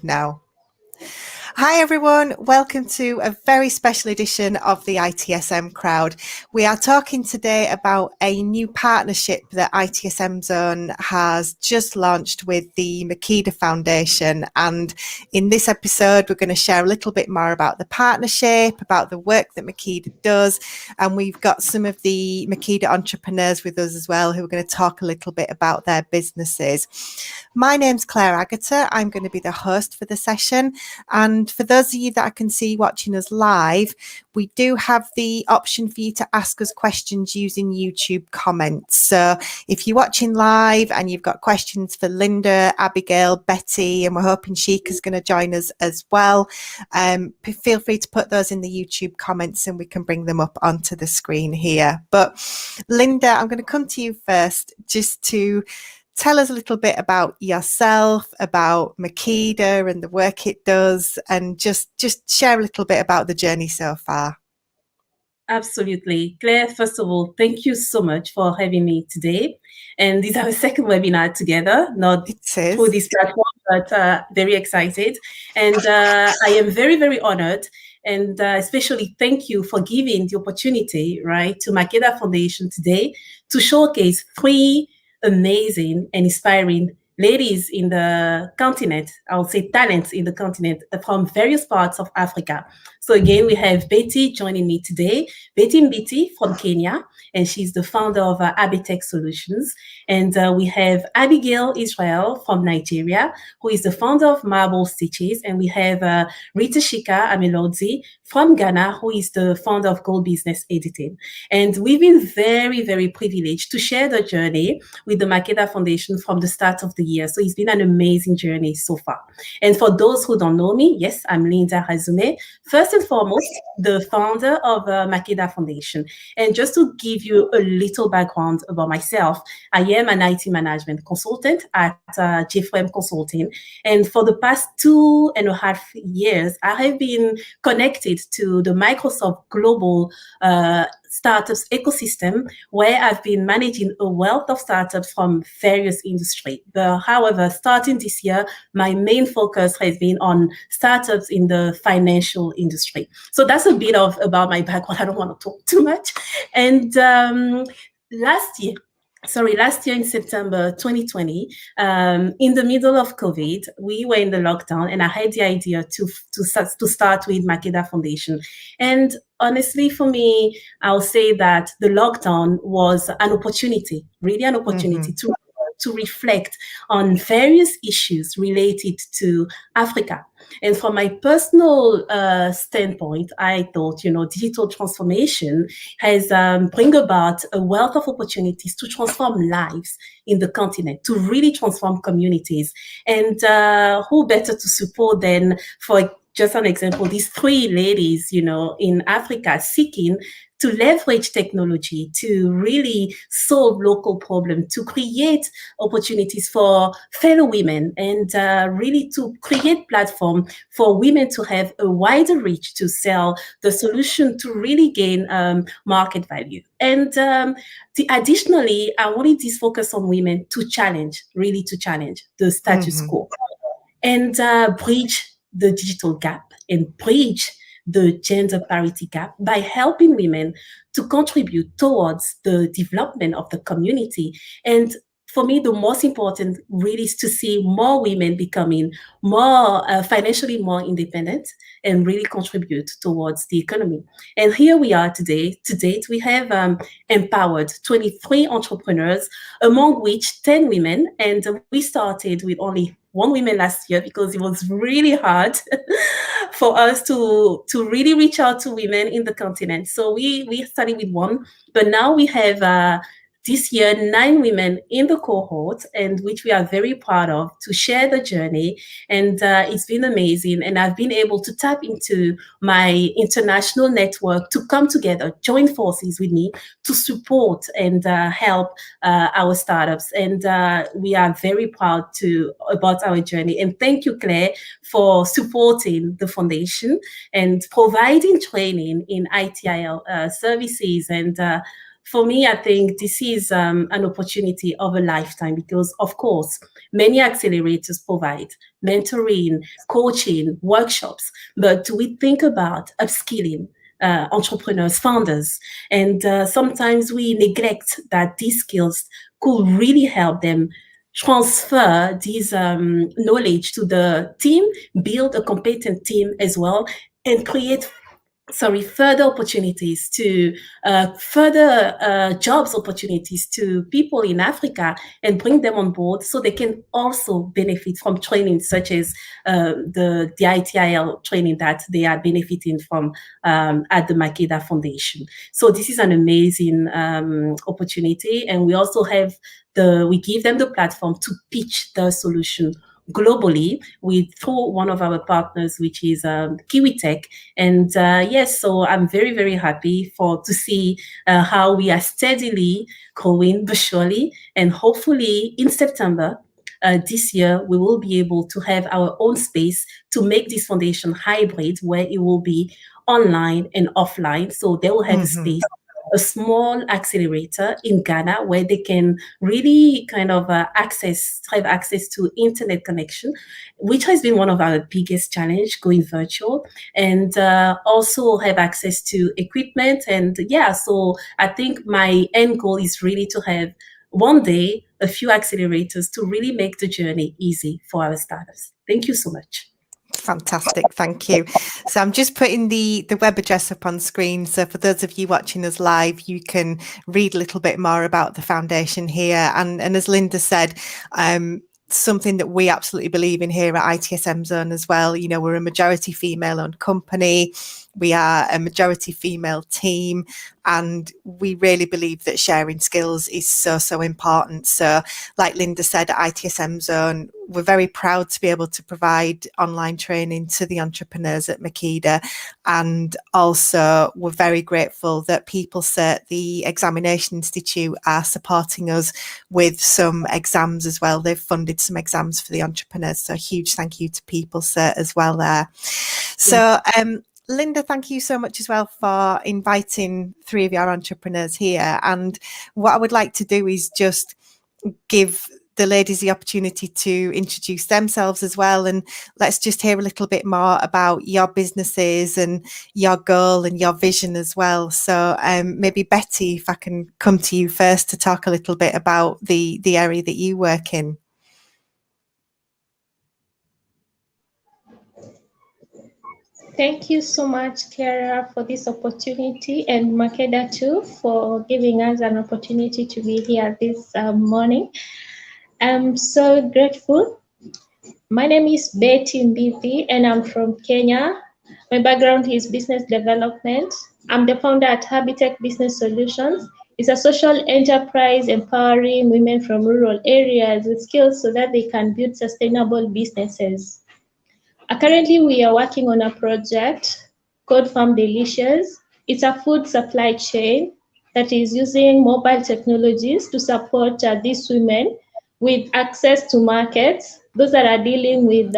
Now. Hi everyone, welcome to a very special edition of the ITSM crowd. We are talking today about a new partnership that ITSM Zone has just launched with the Makeda Foundation, and in this episode we're going to share a little bit more about the partnership, about the work that Makeda does, and we've got some of the Makeda entrepreneurs with us as well who are going to talk a little bit about their businesses. My name's Claire Agata. I'm going to be the host for the session, and for those of you that I can see watching us live, we do have the option for you to ask us questions using YouTube comments. So if you're watching live and you've got questions for Lynda, Abigail, Betty, and we're hoping Sheikah's going to join us as well, feel free to put those in the YouTube comments and we can bring them up onto the screen here. But Lynda, I'm going to come to you first just to tell us a little bit about yourself, about Makeda and the work it does, and just share a little bit about the journey so far. Absolutely. Claire, first of all, thank you so much for having me today. And this is our second webinar together, not through this platform, but very excited. And I am very, very honored. And especially thank you for giving the opportunity, right, to Makeda Foundation today to showcase 3 amazing and inspiring ladies in the continent, I would say talents in the continent from various parts of Africa. So again, we have Betty joining me today, Betty Mbiti from Kenya, and she's the founder of Abitech Solutions. And we have Abigail Israel from Nigeria, who is the founder of Marble Stitches. And we have Rita Shika Amelodzi from Ghana, who is the founder of Gold Business Editing. And we've been very, very privileged to share the journey with the Makeda Foundation from the start of the year. So it's been an amazing journey so far. And for those who don't know me, yes, I'm Lynda Hazoume, first and foremost, the founder of Makeda Foundation. And just to give you a little background about myself, I am an IT management consultant at JFM Consulting. And for the past 2.5 years, I have been connected to the Microsoft Global startups ecosystem, where I've been managing a wealth of startups from various industries. However, starting this year, my main focus has been on startups in the financial industry. So that's a bit about my background. I don't want to talk too much. And last year in September 2020, in the middle of COVID, we were in the lockdown, and I had the idea to start with Makeda Foundation. And honestly, for me, I'll say that the lockdown was an opportunity, really an opportunity to reflect on various issues related to Africa. And from my personal standpoint, I thought, digital transformation has bring about a wealth of opportunities to transform lives in the continent, to really transform communities. And who better to support than, for just an example, these 3 ladies, in Africa seeking to leverage technology to really solve local problems, to create opportunities for fellow women, and really to create platform for women to have a wider reach to sell the solution to really gain market value. And additionally, I wanted this focus on women to challenge the status quo and bridge the digital gap and bridge the gender parity gap by helping women to contribute towards the development of the community. And for me, the most important really is to see more women becoming more financially more independent and really contribute towards the economy. And here we are today. To date, we have empowered 23 entrepreneurs, among which 10 women. And we started with only 1 woman last year because it was really hard for us to really reach out to women in the continent. So we started with 1, but now we have this year 9 women in the cohort, and which we are very proud of, to share the journey. And it's been amazing. And I've been able to tap into my international network to come together, join forces with me to support and help our startups. And we are very proud about our journey. And thank you, Claire, for supporting the foundation and providing training in ITIL services and for me, I think this is an opportunity of a lifetime because, of course, many accelerators provide mentoring, coaching, workshops, but we think about upskilling entrepreneurs, founders, and sometimes we neglect that these skills could really help them transfer this knowledge to the team, build a competent team as well, and create further opportunities to further jobs opportunities to people in Africa and bring them on board so they can also benefit from training such as the ITIL training that they are benefiting from at the Makeda Foundation. So this is an amazing opportunity, and we also have we give them the platform to pitch the solution globally through one of our partners, which is Kiwi Tech. And yes, so I'm very, very happy to see how we are steadily growing, but surely, and hopefully in September this year, we will be able to have our own space to make this foundation hybrid, where it will be online and offline. So they will have a space, a small accelerator in Ghana where they can really kind of have access to internet connection, which has been one of our biggest challenge going virtual, and also have access to equipment. And yeah, so I think my end goal is really to have one day a few accelerators to really make the journey easy for our startups. Thank you so much. Fantastic, thank you. So I'm just putting the web address up on screen, so for those of you watching us live, you can read a little bit more about the foundation here. And as Lynda said, something that we absolutely believe in here at ITSM Zone as well. You know, we're a majority female owned company. We are a majority female team, and we really believe that sharing skills is so important. So like Lynda said, at ITSM Zone, we're very proud to be able to provide online training to the entrepreneurs at Makeda. And also we're very grateful that PeopleCert, the Examination Institute, are supporting us with some exams as well. They've funded some exams for the entrepreneurs. So a huge thank you to PeopleCert as well there. So, Lynda, thank you so much as well for inviting 3 of your entrepreneurs here. And what I would like to do is just give the ladies the opportunity to introduce themselves as well. And let's just hear a little bit more about your businesses and your goal and your vision as well. So maybe Betty, if I can come to you first to talk a little bit about the area that you work in. Thank you so much, Clara, for this opportunity, and Makeda too for giving us an opportunity to be here this morning. I'm so grateful. My name is Betty Mbithi, and I'm from Kenya. My background is business development. I'm the founder at Habitech Business Solutions. It's a social enterprise empowering women from rural areas with skills so that they can build sustainable businesses. Currently, we are working on a project called Farm Delicious. It's a food supply chain that is using mobile technologies to support these women with access to markets. Those that are dealing with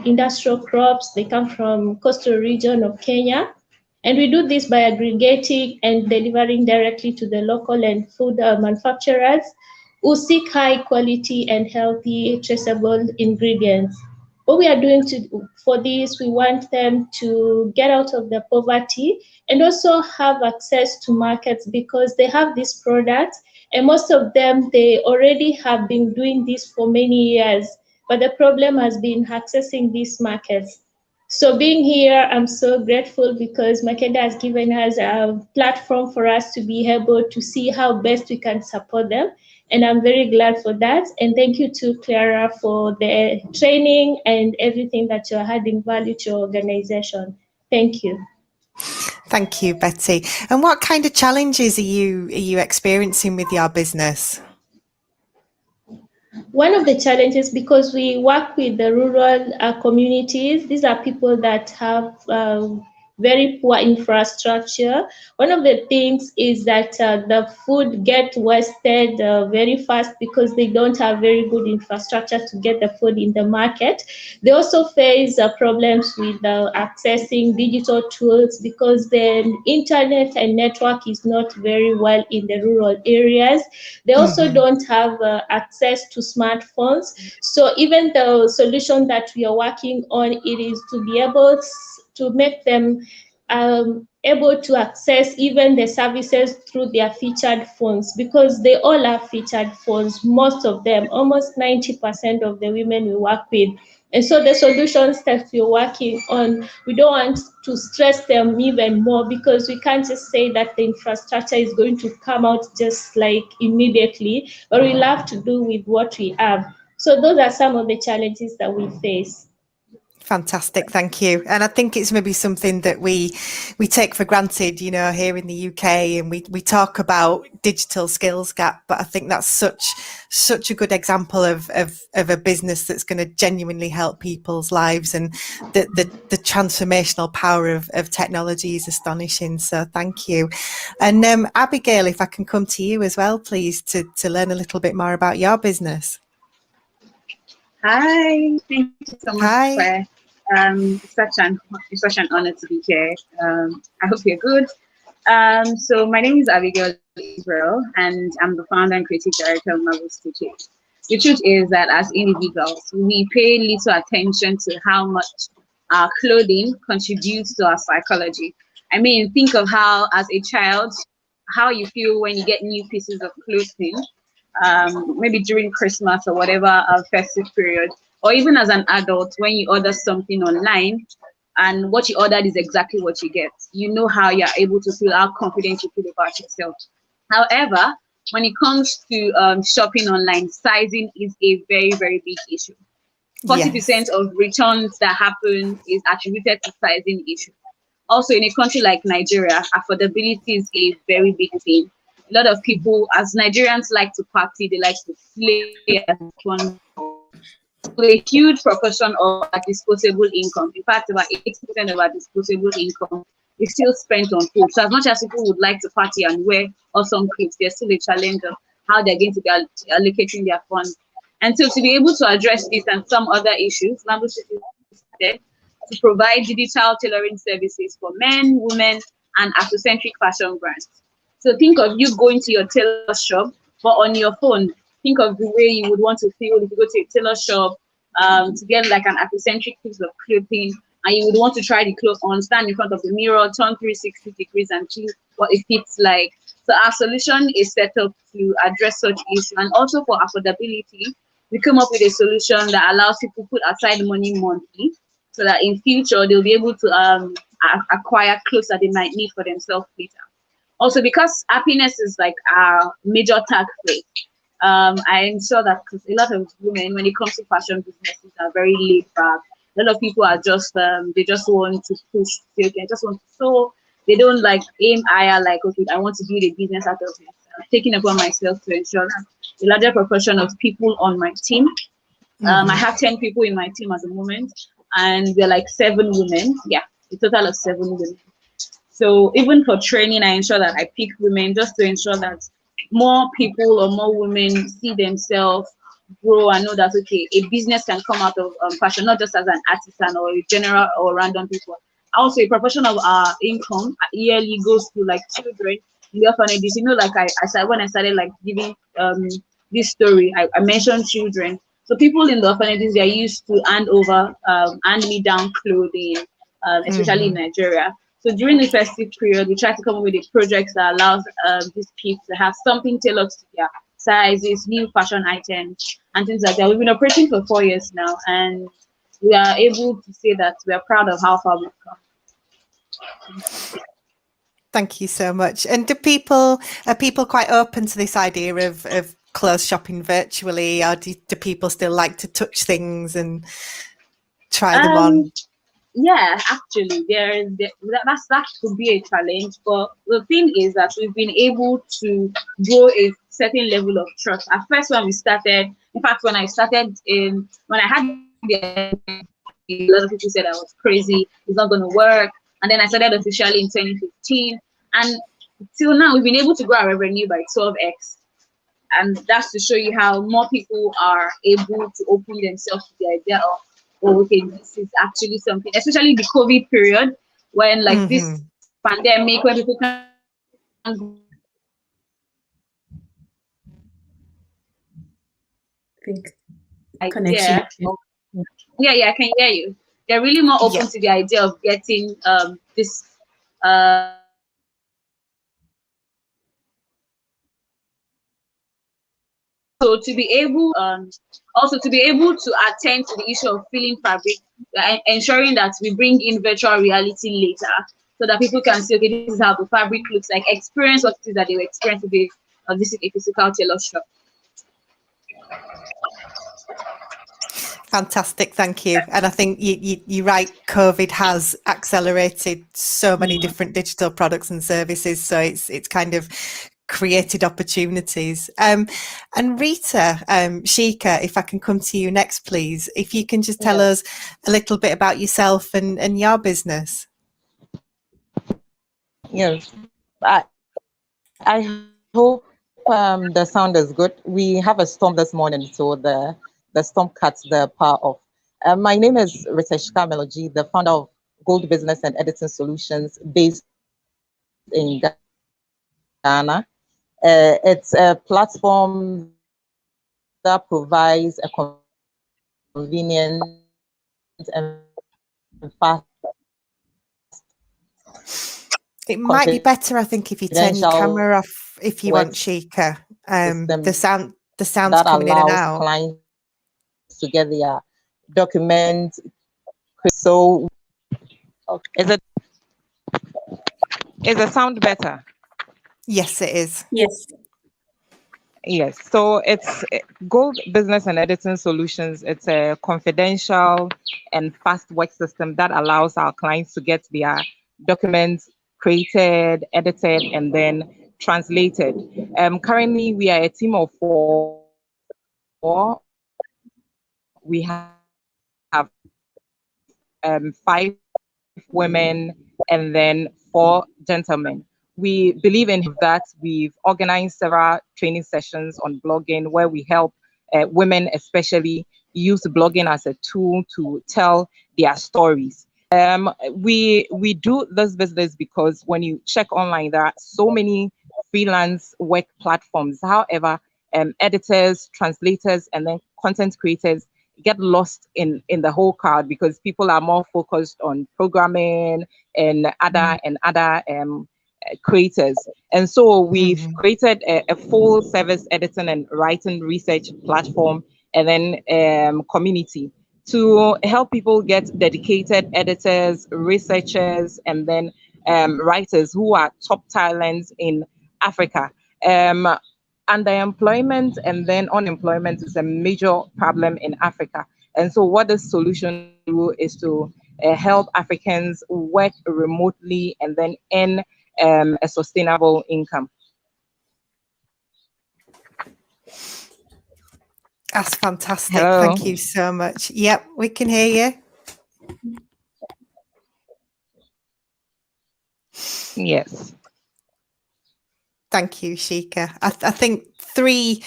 industrial crops, they come from coastal region of Kenya. And we do this by aggregating and delivering directly to the local and food manufacturers who seek high quality and healthy traceable ingredients. What we are doing for this, we want them to get out of the poverty and also have access to markets because they have these products, and most of them, they already have been doing this for many years, but the problem has been accessing these markets. So being here, I'm so grateful because Makeda has given us a platform for us to be able to see how best we can support them. And I'm very glad for that. And thank you to Clara for the training and everything that you're adding value to your organization. Thank you. Thank you, Betty. And what kind of challenges are you experiencing with your business? One of the challenges, because we work with the rural communities, these are people that have very poor infrastructure. One of the things is that the food gets wasted very fast because they don't have very good infrastructure to get the food in the market. They also face problems with accessing digital tools because the internet and network is not very well in the rural areas. They also don't have access to smartphones. So even the solution that we are working on, it is to be able to make them able to access even the services through their featured phones, because they all have featured phones, most of them, almost 90% of the women we work with. And so the solutions that we're working on, we don't want to stress them even more, because we can't just say that the infrastructure is going to come out just like immediately, but we'll have to do with what we have. So those are some of the challenges that we face. Fantastic, thank you. And I think it's maybe something that we take for granted, you know, here in the UK, and we talk about digital skills gap, but I think that's such a good example of a business that's going to genuinely help people's lives, and the transformational power of technology is astonishing. So thank you. And Abigail, if I can come to you as well, please, to learn a little bit more about your business. Hi, thank you so much. Hi. It's such an honor to be here. I hope you're good. So my name is Abigail Israel, and I'm the founder and creative director of Marvel Stitches. The truth is that as individuals, we pay little attention to how much our clothing contributes to our psychology. I mean, think of how, as a child, how you feel when you get new pieces of clothing, maybe during Christmas or whatever festive period, or even as an adult, when you order something online and what you ordered is exactly what you get. You know how you're able to feel, how confident you feel about yourself. However, when it comes to shopping online, sizing is a very, very big issue. 40% of returns that happen is attributed to sizing issue. Also, in a country like Nigeria, affordability is a very big thing. A lot of people, as Nigerians like to party, they like to slay as one. So a huge proportion of our disposable income, in fact, about 80% of our disposable income is still spent on food. So as much as people would like to party and wear awesome clothes, there's still a challenge of how they're going to be allocating their funds. And so to be able to address this and some other issues, Marvel Stitches decided to provide digital tailoring services for men, women, and Afrocentric fashion brands. So think of you going to your tailor shop, but on your phone. Think of the way you would want to feel if you go to a tailor shop to get like an Afrocentric piece of clothing, and you would want to try the clothes on, stand in front of the mirror, turn 360 degrees and see what it fits like. So our solution is set up to address such issues, and also for affordability, we come up with a solution that allows people to put aside money monthly, so that in future they'll be able to acquire clothes that they might need for themselves later. Also, because happiness is like our major tag phrase, I ensure that, because a lot of women, when it comes to fashion businesses, are very laid back. A lot of people are just they just want to push, they just want to sew. They don't like aim higher, like, okay, I want to build a business out of it. I'm taking upon myself to ensure that a larger proportion of people on my team. I have 10 people in my team at the moment, and we're like 7 women. Yeah, a total of 7 women. So even for training, I ensure that I pick women just to ensure that more people or more women see themselves grow and know that, okay, a business can come out of fashion, not just as an artisan or a general or random people. Also, a proportion of our income yearly goes to like children in the orphanages. You know, like I said, when I started like giving this story, I mentioned children. So people in the orphanages, they're used to hand-me-down clothing, especially in Nigeria. So during the festive period, we try to come up with a project that allows these kids to have something tailored to their sizes, new fashion items, and things like that. We've been operating for 4 years now, and we are able to say that we are proud of how far we've come. Thank you so much. And are people quite open to this idea of clothes shopping virtually, or do people still like to touch things and try them on? Yeah, actually, that could be a challenge. But the thing is that we've been able to grow a certain level of trust. At first, when we started, in fact, when I started when I had a lot of people said I was crazy, it's not going to work. And then I started officially in 2015. And till now, we've been able to grow our revenue by 12x. And that's to show you how more people are able to open themselves to the idea of, oh, okay, this is actually something, especially the COVID period, when like this pandemic, when people can connection. Yeah, I can hear you. They're really more open to the idea of getting this so to be able also to be able to attend to the issue of filling fabric, ensuring that we bring in virtual reality later so that people can see, okay, this is how the fabric looks like, experience what it is that they will experience if they visit a physical tailor shop. Fantastic, thank you. And I think you're right, COVID has accelerated so many different digital products and services, so it's kind of created opportunities. And Rita, Shika, if I can come to you next, please, if you can just tell us a little bit about yourself and your business. Yes, I hope the sound is good. We have a storm this morning, so the storm cuts the power off. My name is Rita Melogy, the founder of Gold Business and Editing Solutions based in Ghana. It's a platform that provides a convenient and fast. It might be better, I think, if you turn your camera off, if you want, Shika. The sound's coming in and out. Clients to get their documents. So, is the sound better? Yes, it is. Yes. Yes. So it's Gold Business and Editing Solutions. It's a confidential and fast work system that allows our clients to get their documents created, edited, and then translated. Currently, we are a team of 4. We have 5 women and then 4 gentlemen. We believe in that. We've organized several training sessions on blogging where we help women especially use blogging as a tool to tell their stories. We do this business because when you check online, there are so many freelance work platforms. However, editors, translators, and then content creators get lost in the whole crowd because people are more focused on programming and other creators. And so we've created a full service editing and writing research platform and then community to help people get dedicated editors, researchers, and then writers who are top talents in Africa. Underemployment and then unemployment is a major problem in Africa. And so what this solution do is to help Africans work remotely and then earn a sustainable income. That's fantastic. Hello. Thank you so much. Yep, we can hear you. Yes. Thank you, Shika. I think three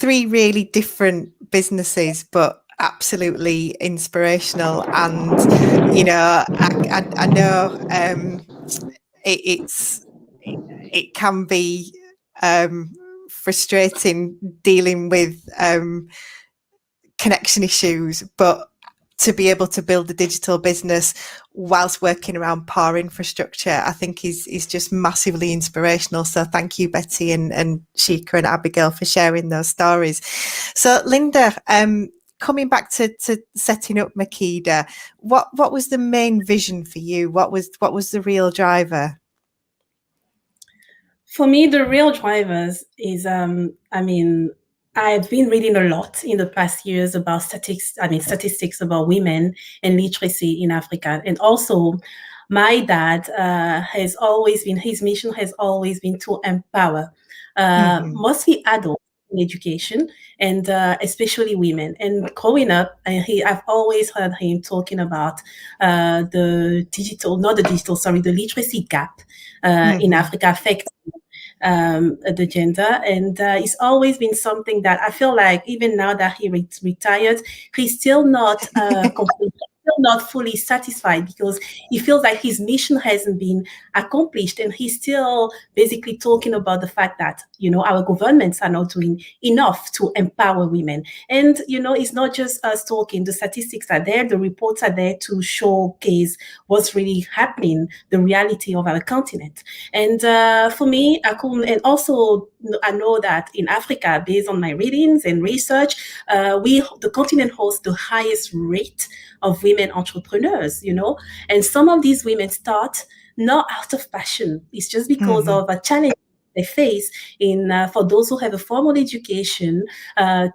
really different businesses, but absolutely inspirational. And you know, I know it can be frustrating dealing with connection issues, but to be able to build a digital business whilst working around poor infrastructure, I think is just massively inspirational. So thank you, Betty and Shika and Abigail, for sharing those stories. So Lynda, coming back to setting up Makeda, what was the main vision for you? What was the real driver? For me, the real drivers is, I've been reading a lot in the past years about statistics about women and literacy in Africa. And also my dad his mission has always been to empower mostly adults education, and especially women. And growing up, I've always heard him talking about the literacy gap in Africa affecting the gender, and it's always been something that I feel like even now that he retired, he's still not complete. Still not fully satisfied, because he feels like his mission hasn't been accomplished, and he's still basically talking about the fact that, you know, our governments are not doing enough to empower women. And, you know, it's not just us talking. The statistics are there, the reports are there to showcase what's really happening, the reality of our continent. And for me, and also I know that in Africa, based on my readings and research, the continent hosts the highest rate of women entrepreneurs, you know, and some of these women start not out of passion. It's just because of a challenge they face in for those who have a formal education for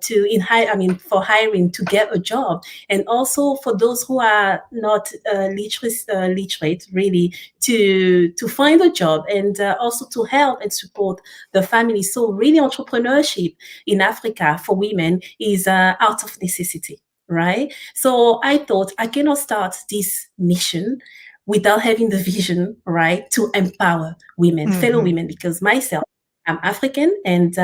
hiring to get a job, and also for those who are not literate really to find a job, and also to help and support the family. So really, entrepreneurship in Africa for women is out of necessity. Right? So I thought I cannot start this mission without having the vision, right, to empower women, fellow women, because myself, I'm African, and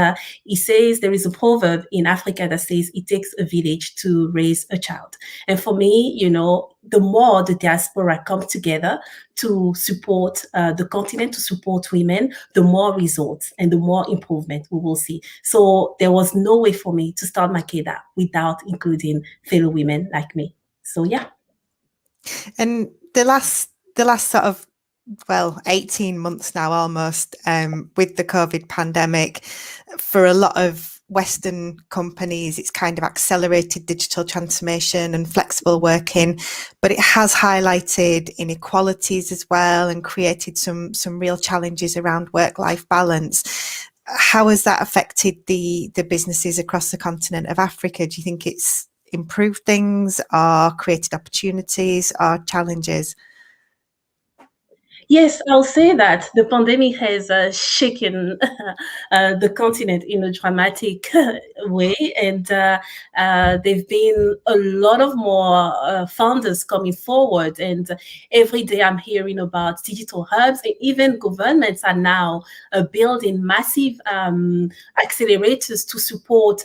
he says there is a proverb in Africa that says it takes a village to raise a child. And for me, you know, the more the diaspora come together to support the continent, to support women, the more results and the more improvement we will see. So there was no way for me to start Makeda without including fellow women like me. So yeah. And the last sort of 18 months now almost, with the COVID pandemic, for a lot of Western companies, it's kind of accelerated digital transformation and flexible working, but it has highlighted inequalities as well and created some real challenges around work-life balance. How has that affected the businesses across the continent of Africa? Do you think it's improved things, or created opportunities or challenges? Yes, I'll say that the pandemic has shaken the continent in a dramatic way, and there've been a lot of more founders coming forward. And every day I'm hearing about digital hubs, and even governments are now building massive accelerators to support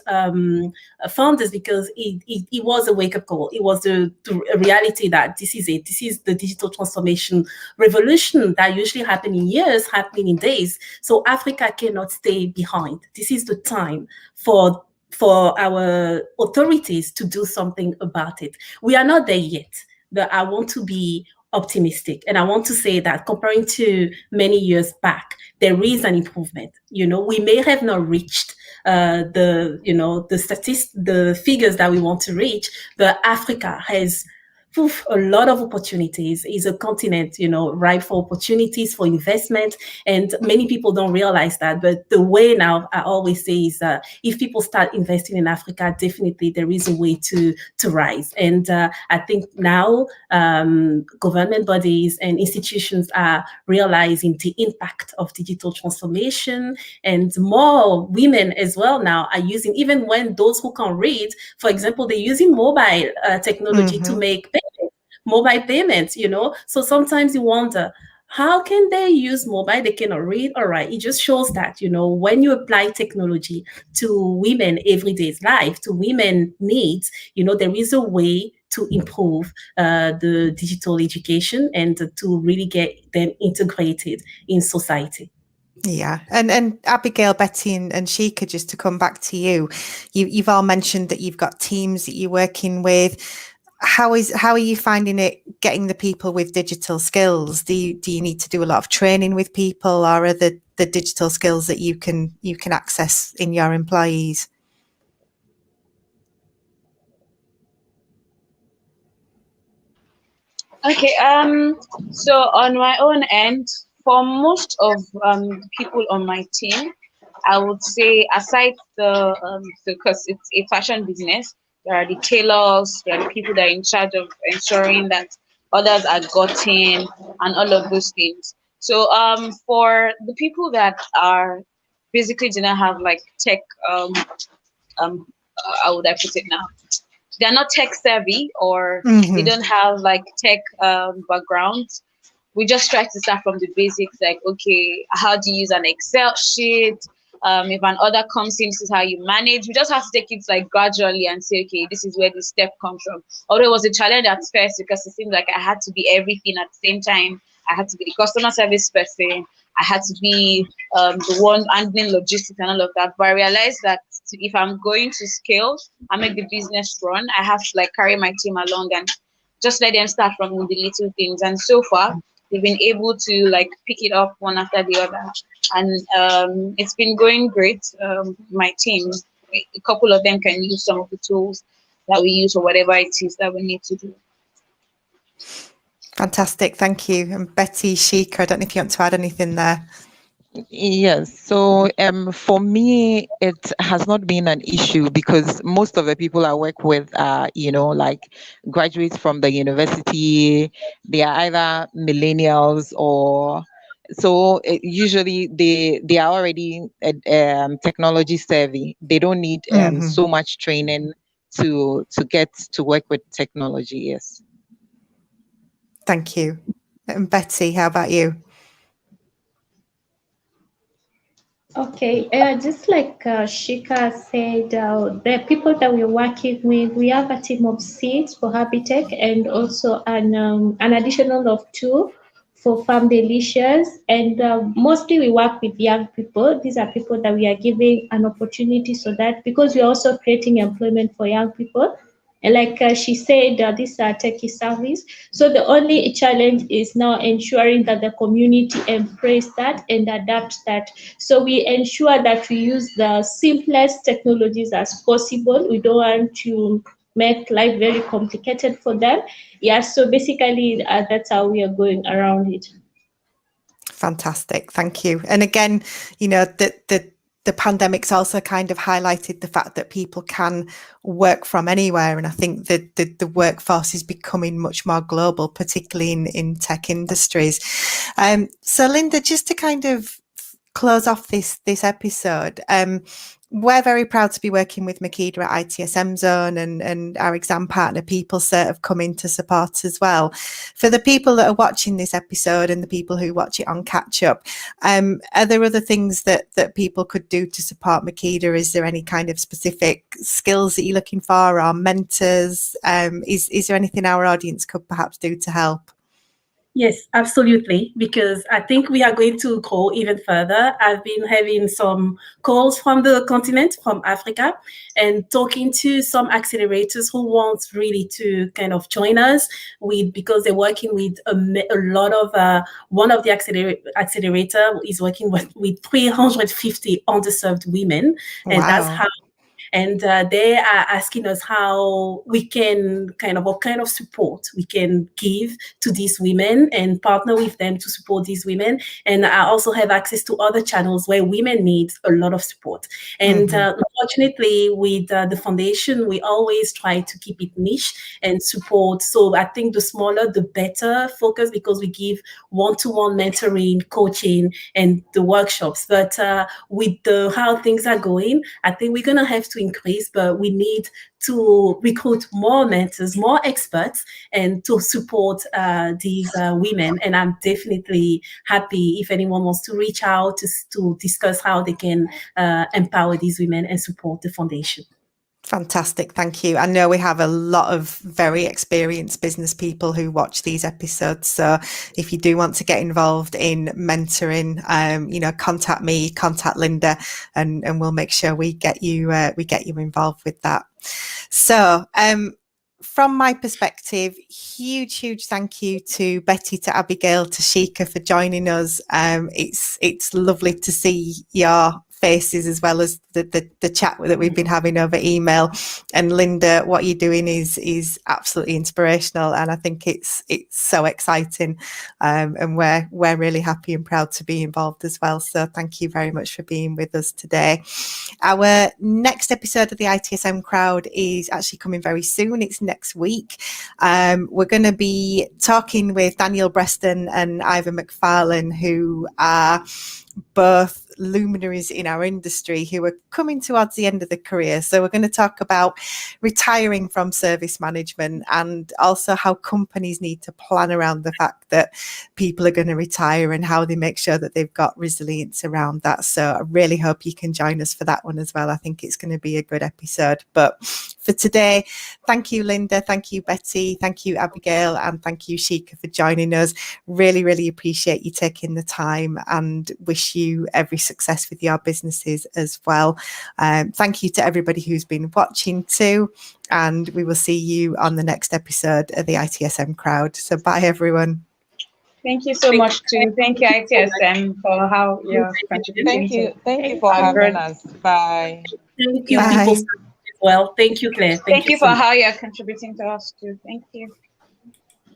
founders, because it was a wake-up call. It was the reality that this is it. This is the digital transformation revolution that usually happen in years, happening in days. So Africa cannot stay behind. This is the time for our authorities to do something about it. We are not there yet, but I want to be optimistic. And I want to say that comparing to many years back, there is an improvement. You know, we may have not reached the figures that we want to reach, but Africa has a lot of opportunities. Is a continent, you know, ripe for opportunities, for investment, and many people don't realize that. But the way now, I always say, is if people start investing in Africa, definitely there is a way to rise. And I think now government bodies and institutions are realizing the impact of digital transformation, and more women as well now are using, even when those who can't read, for example, they're using mobile technology to make mobile payments, you know. So sometimes you wonder, how can they use mobile? They cannot read. All right. It just shows that, you know, when you apply technology to women everyday's life, to women needs, you know, there is a way to improve the digital education and to really get them integrated in society. Yeah, and Abigail, Betty, and Shika, just to come back to you've all mentioned that you've got teams that you're working with. How are you finding it getting the people with digital skills? Do you need to do a lot of training with people, or are the digital skills that you can access in your employees? Okay, so on my own end, for most of people on my team, I would say, aside because it's a fashion business, there are the tailors, there are the people that are in charge of ensuring that others are gotten and all of those things. So for the people that are basically do not have like tech, how would I put it now? They're not tech savvy, or they don't have like tech background. We just try to start from the basics, like, okay, how do you use an Excel sheet? If an order comes in, this is how you manage. We just have to take it like gradually and say, okay, this is where this step comes from. Although it was a challenge at first because it seemed like I had to be everything at the same time. I had to be the customer service person. I had to be the one handling logistics and all of that. But I realized that if I'm going to scale and make the business run, I have to like carry my team along and just let them start from the little things. And so far, they've been able to like pick it up one after the other, and it's been going great. My team, a couple of them can use some of the tools that we use or whatever it is that we need to do. Fantastic, thank you. And Betty, Sheikha, I don't know if you want to add anything there. Yes, so for me, it has not been an issue because most of the people I work with are, like graduates from the university. They are either millennials or so usually they are already technology savvy. They don't need so much training to get to work with technology. Yes. Thank you. And Betty, how about you? Okay, just like Shika said, the people that we're working with, we have a team of 6 for Habitech and also an additional of 2 for Farm Delicious. And mostly we work with young people. These are people that we are giving an opportunity so that because we're also creating employment for young people. And like she said, this is a techie service. So the only challenge is now ensuring that the community embrace that and adapt that. So we ensure that we use the simplest technologies as possible. We don't want to make life very complicated for them. Yeah, so basically that's how we are going around it. Fantastic, thank you. And again, the pandemic's also kind of highlighted the fact that people can work from anywhere. And I think that the workforce is becoming much more global, particularly in tech industries. So Lynda, just to kind of close off this episode, we're very proud to be working with Makeda at ITSM Zone, and our exam partner PeopleCert have come in to support as well. For the people that are watching this episode and the people who watch it on catch up, are there other things that people could do to support Makeda? Is there any kind of specific skills that you're looking for, or mentors? Is there anything our audience could perhaps do to help? Yes, absolutely, because I think we are going to grow even further. I've been having some calls from the continent, from Africa, and talking to some accelerators who want really to kind of join us because they're working with a lot of, one of the accelerator is working with 350 underserved women. And wow. That's how. And they are asking us how we can what kind of support we can give to these women and partner with them to support these women. And I also have access to other channels where women need a lot of support. And unfortunately, with the foundation, we always try to keep it niche and support. So I think the smaller, the better focus, because we give one-to-one mentoring, coaching, and the workshops. But with how things are going, I think we're going to have to increase, but we need to recruit more mentors, more experts, and to support these women. And I'm definitely happy if anyone wants to reach out to discuss how they can empower these women and support the foundation. Fantastic, thank you. I know we have a lot of very experienced business people who watch these episodes, so if you do want to get involved in mentoring, contact me, contact Lynda, and we'll make sure we get you involved with that. So from my perspective, huge thank you to Betty, to Abigail, to Sheikha for joining us. It's lovely to see your faces as well as the chat that we've been having over email. And Lynda, what you're doing is absolutely inspirational, and I think it's so exciting, and we're really happy and proud to be involved as well. So thank you very much for being with us today. Our next episode of the ITSM Crowd is actually coming very soon. It's next week. We're going to be talking with Daniel Breston and Ivan McFarlane, who are both luminaries in our industry who are coming towards the end of their career. So we're going to talk about retiring from service management, and also how companies need to plan around the fact that people are going to retire and how they make sure that they've got resilience around that. So I really hope you can join us for that one as well. I think it's going to be a good episode. But for today, thank you, Lynda. Thank you, Betty. Thank you, Abigail. And thank you, Sheikha, for joining us. Really, really appreciate you taking the time, and wish you every success with your businesses as well. Thank you to everybody who's been watching too. And we will see you on the next episode of the ITSM Crowd. So bye, everyone. Thank you so much too. Thank you, ITSM, for how you're contributing. Thank you for having us. Bye. Thank you, people, as well. Thank you, Claire. Thank you so for much. how you're contributing to us too. Thank you.